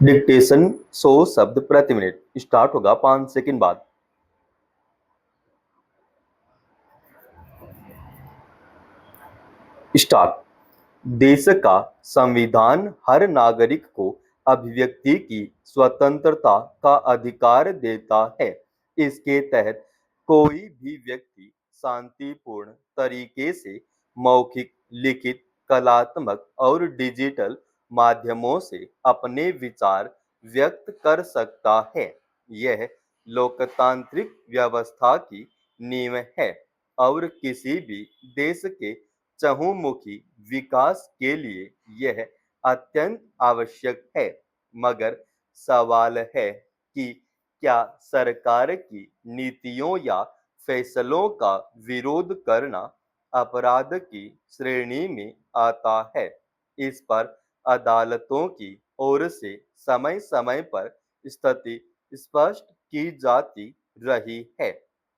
Dictation 100 शब्द प्रति minute start होगा 5 सेकंड बाद। स्टार्ट। देश का संविधान हर नागरिक को अभिव्यक्ति की स्वतंत्रता का अधिकार देता है। इसके तहत कोई भी व्यक्ति शांतिपूर्ण तरीके से मौखिक, लिखित, कलात्मक और डिजिटल माध्यमों से अपने विचार व्यक्त कर सकता है। यह लोकतांत्रिक व्यवस्था की नींव है और किसी भी देश के चहुमुखी विकास के लिए यह अत्यंत आवश्यक है। मगर सवाल है कि क्या सरकार की नीतियों या फैसलों का विरोध करना अपराध की श्रेणी में आता है? इस पर अदालतों की ओर से समय समय पर स्थिति स्पष्ट की जाती रही है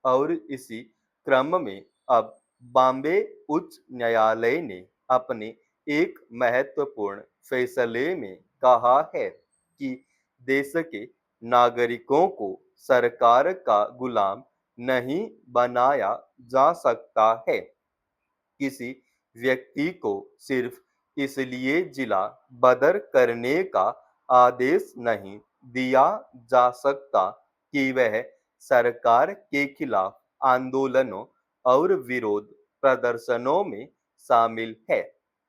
और इसी क्रम में अब बॉम्बे उच्च न्यायालय ने अपने एक महत्वपूर्ण फैसले में कहा है कि देश के नागरिकों को सरकार का गुलाम नहीं बनाया जा सकता है। किसी व्यक्ति को सिर्फ इसलिए जिला बदर करने का आदेश नहीं दिया जा सकता कि वह सरकार के खिलाफ आंदोलनों और विरोध प्रदर्शनों में शामिल है।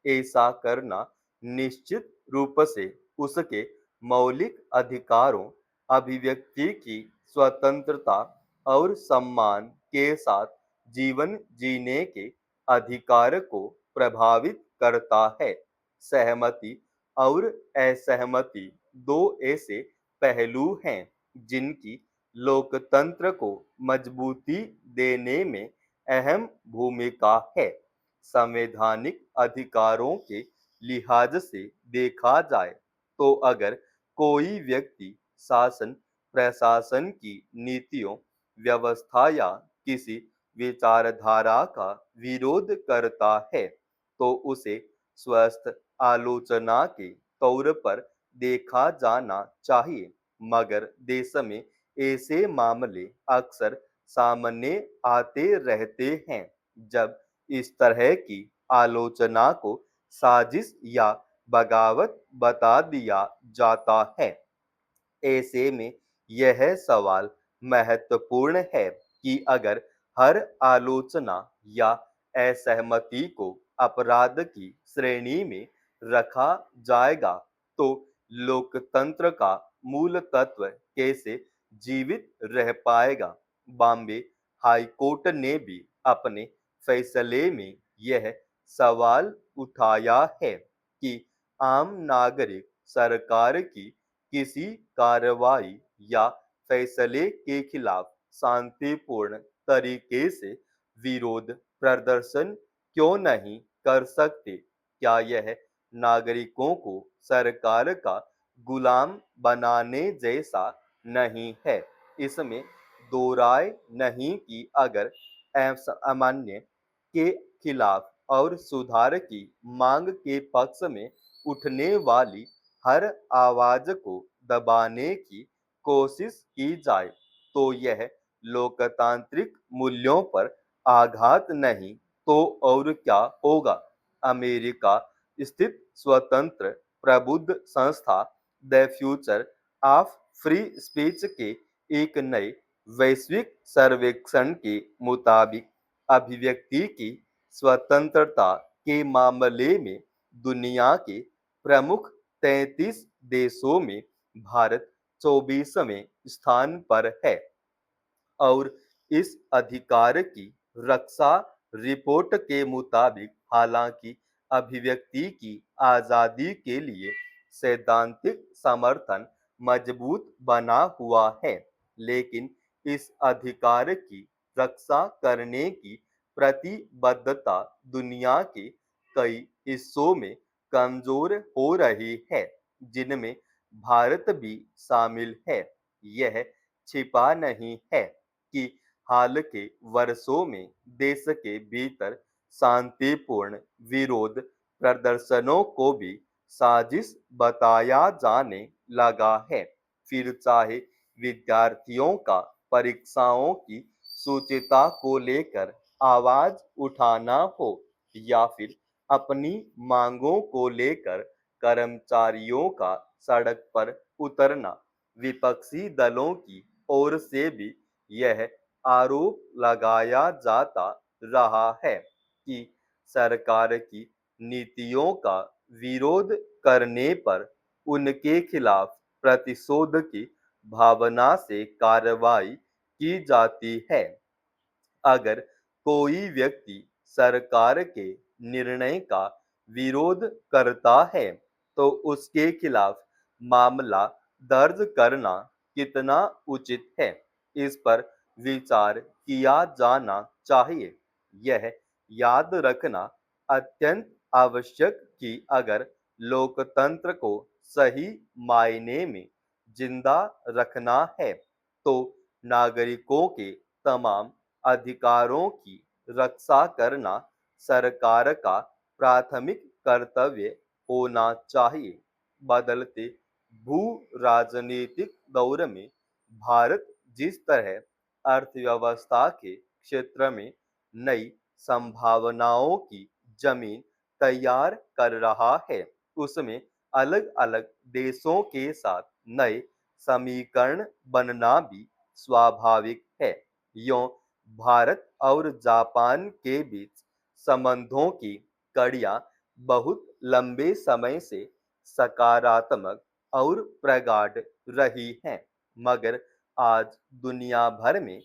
ऐसा करना निश्चित रूप से उसके मौलिक अधिकारों, अभिव्यक्ति की स्वतंत्रता और सम्मान के साथ जीवन जीने के अधिकार को प्रभावित करता है। सहमति और असहमति दो ऐसे पहलू हैं जिनकी लोकतंत्र को मजबूती देने में अहम भूमिका है। संवैधानिक अधिकारों के लिहाज से देखा जाए तो अगर कोई व्यक्ति शासन प्रशासन की नीतियों, व्यवस्था या किसी विचारधारा का विरोध करता है तो उसे स्वस्थ आलोचना के तौर पर देखा जाना चाहिए। मगर देश में ऐसे मामले अक्सर सामने आते रहते हैं जब इस तरह की आलोचना को साजिश या बगावत बता दिया जाता है। ऐसे में यह सवाल महत्वपूर्ण है कि अगर हर आलोचना या असहमति को अपराध की श्रेणी में रखा जाएगा तो लोकतंत्र का मूल तत्व कैसे जीवित रह पाएगा? बॉम्बे हाई कोर्ट ने भी अपने फैसले में यह सवाल उठाया है कि आम नागरिक सरकार की किसी कार्रवाई या फैसले के खिलाफ शांतिपूर्ण तरीके से विरोध प्रदर्शन क्यों नहीं कर सकते? क्या यह नागरिकों को सरकार का गुलाम बनाने जैसा नहीं है? इसमें दो राय नहीं कि अगर असामान्य के खिलाफ और सुधार की मांग के पक्ष में उठने वाली हर आवाज को दबाने की कोशिश की जाए तो यह लोकतांत्रिक मूल्यों पर आघात नहीं तो और क्या होगा? अमेरिका स्थित स्वतंत्र प्रबुद्ध संस्था the future of free speech के एक नए वैश्विक सर्वेक्षण के मुताबिक अभिव्यक्ति की स्वतंत्रता के मामले में दुनिया के प्रमुख 33 देशों में भारत 24वें स्थान पर है और इस अधिकार की रक्षा रिपोर्ट के मुताबिक हालांकि अभिव्यक्ति की आजादी के लिए सैद्धांतिक समर्थन मजबूत बना हुआ है, लेकिन इस अधिकार की रक्षा करने की प्रतिबद्धता दुनिया के कई हिस्सों में कमजोर हो रही है, जिनमें भारत भी शामिल है। यह छिपा नहीं है कि हाल के वर्षों में देश के भीतर शांतिपूर्ण विरोध प्रदर्शनों को भी साजिश बताया जाने लगा है। फिर चाहे विद्यार्थियों का परीक्षाओं की शुचिता को लेकर आवाज उठाना हो या फिर अपनी मांगों को लेकर कर्मचारियों का सड़क पर उतरना, विपक्षी दलों की ओर से भी यह आरोप लगाया जाता रहा है कि सरकार की नीतियों का विरोध करने पर उनके खिलाफ प्रतिशोध की भावना से कार्रवाई की जाती है। अगर कोई व्यक्ति सरकार के निर्णय का विरोध करता है तो उसके खिलाफ मामला दर्ज करना कितना उचित है, इस पर विचार किया जाना चाहिए। यह याद रखना अत्यंत आवश्यक कि अगर लोकतंत्र को सही मायने में जिंदा रखना है तो नागरिकों के तमाम अधिकारों की रक्षा करना सरकार का प्राथमिक कर्तव्य होना चाहिए। बदलते भू राजनीतिक दौर में भारत जिस तरह अर्थव्यवस्था के क्षेत्र में नई संभावनाओं की जमीन तैयार कर रहा है, उसमें अलग अलग देशों के साथ नए समीकरण बनना भी स्वाभाविक है। यों भारत और जापान के बीच संबंधों की कड़ियां बहुत लंबे समय से सकारात्मक और प्रगाढ़ रही हैं, मगर आज दुनिया भर में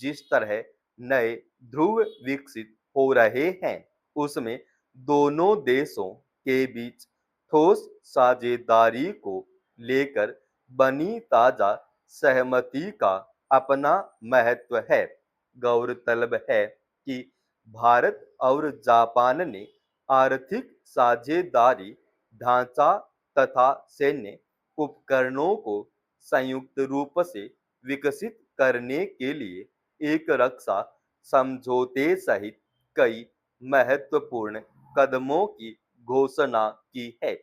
जिस तरह नए ध्रुव विकसित हो रहे हैं, उसमें दोनों देशों के बीच ठोस साझेदारी को लेकर बनी ताजा सहमति का अपना महत्व है। गौरतलब है कि भारत और जापान ने आर्थिक साझेदारी ढांचा तथा सैन्य उपकरणों को संयुक्त रूप से विकसित करने के लिए एक रक्षा समझौते सहित कई महत्वपूर्ण कदमों की घोषणा की है।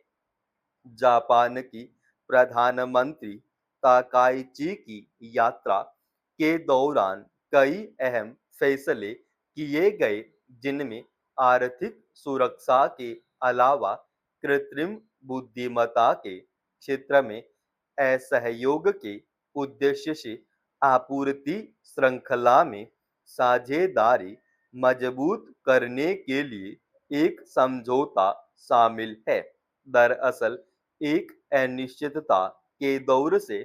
जापान की प्रधानमंत्री ताकाइची की यात्रा के दौरान कई अहम फैसले किए गए, जिनमें आर्थिक सुरक्षा के अलावा कृत्रिम बुद्धिमत्ता के क्षेत्र में असहयोग के उद्देश्य से आपूर्ति श्रृंखला में साझेदारी मजबूत करने के लिए एक समझौता शामिल है। दरअसल एक अनिश्चितता के दौर से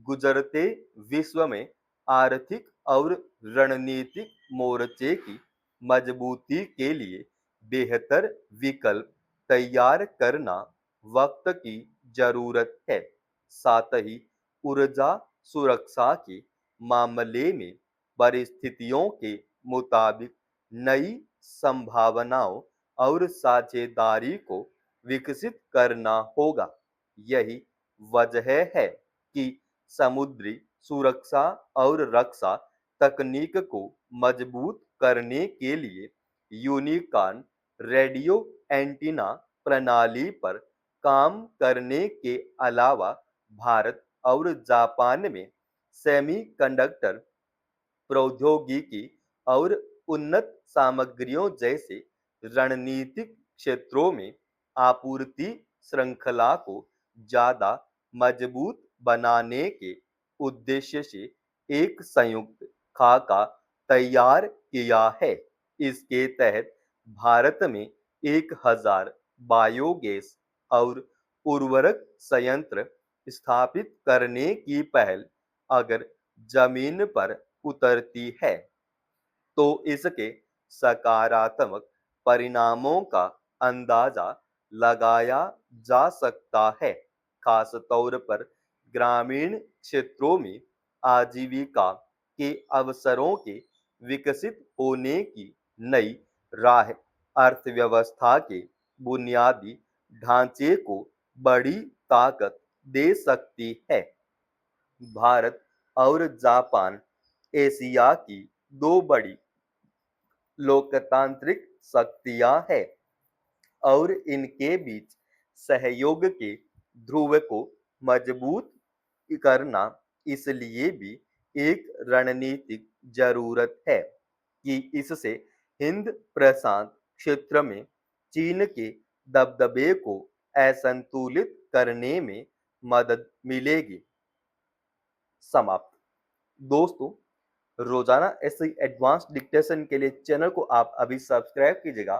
गुजरते विश्व में आर्थिक और रणनीतिक मोर्चे की मजबूती के लिए बेहतर विकल्प तैयार करना वक्त की जरूरत है। साथ ही ऊर्जा सुरक्षा के मामले में परिस्थितियों के मुताबिक नई संभावनाओं और साझेदारी को विकसित करना होगा। यही वजह है कि समुद्री सुरक्षा और रक्षा तकनीक को मजबूत करने के लिए यूनिकॉर्न रेडियो एंटीना प्रणाली पर काम करने के अलावा भारत और जापान में सेमीकंडक्टर प्रौद्योगिकी और उन्नत सामग्रियों जैसे रणनीतिक क्षेत्रों में आपूर्ति श्रृंखला को ज्यादा मजबूत बनाने के उद्देश्य से एक संयुक्त खाका तैयार किया है। इसके तहत भारत में 1000 बायोगैस और उर्वरक संयंत्र स्थापित करने की पहल अगर जमीन पर उतरती है तो इसके सकारात्मक परिणामों का अंदाजा लगाया जा सकता है, खास तौर पर ग्रामीण क्षेत्रों में आजीविका के अवसरों के विकसित होने की नई राह अर्थव्यवस्था के बुनियादी ढांचे को बड़ी ताकत दे सकती है। भारत और जापान एशिया की दो बड़ी लोकतांत्रिक शक्तियां हैं और इनके बीच सहयोग के ध्रुव को मजबूत करना इसलिए भी एक रणनीतिक जरूरत है कि इससे हिंद प्रशांत क्षेत्र में चीन के दबदबे को असंतुलित करने में मदद मिलेगी। समाप्त। दोस्तों, रोजाना ऐसे एडवांस डिक्टेशन के लिए चैनल को आप अभी सब्सक्राइब कीजिएगा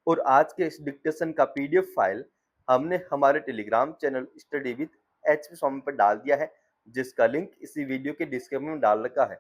और आज के इस डिक्टेशन का पीडीएफ फाइल हमने हमारे Telegram channel study with HP Swami पर डाल दिया है, जिसका लिंक इसी वीडियो के डिस्क्रिप्शन में डाल रखा है।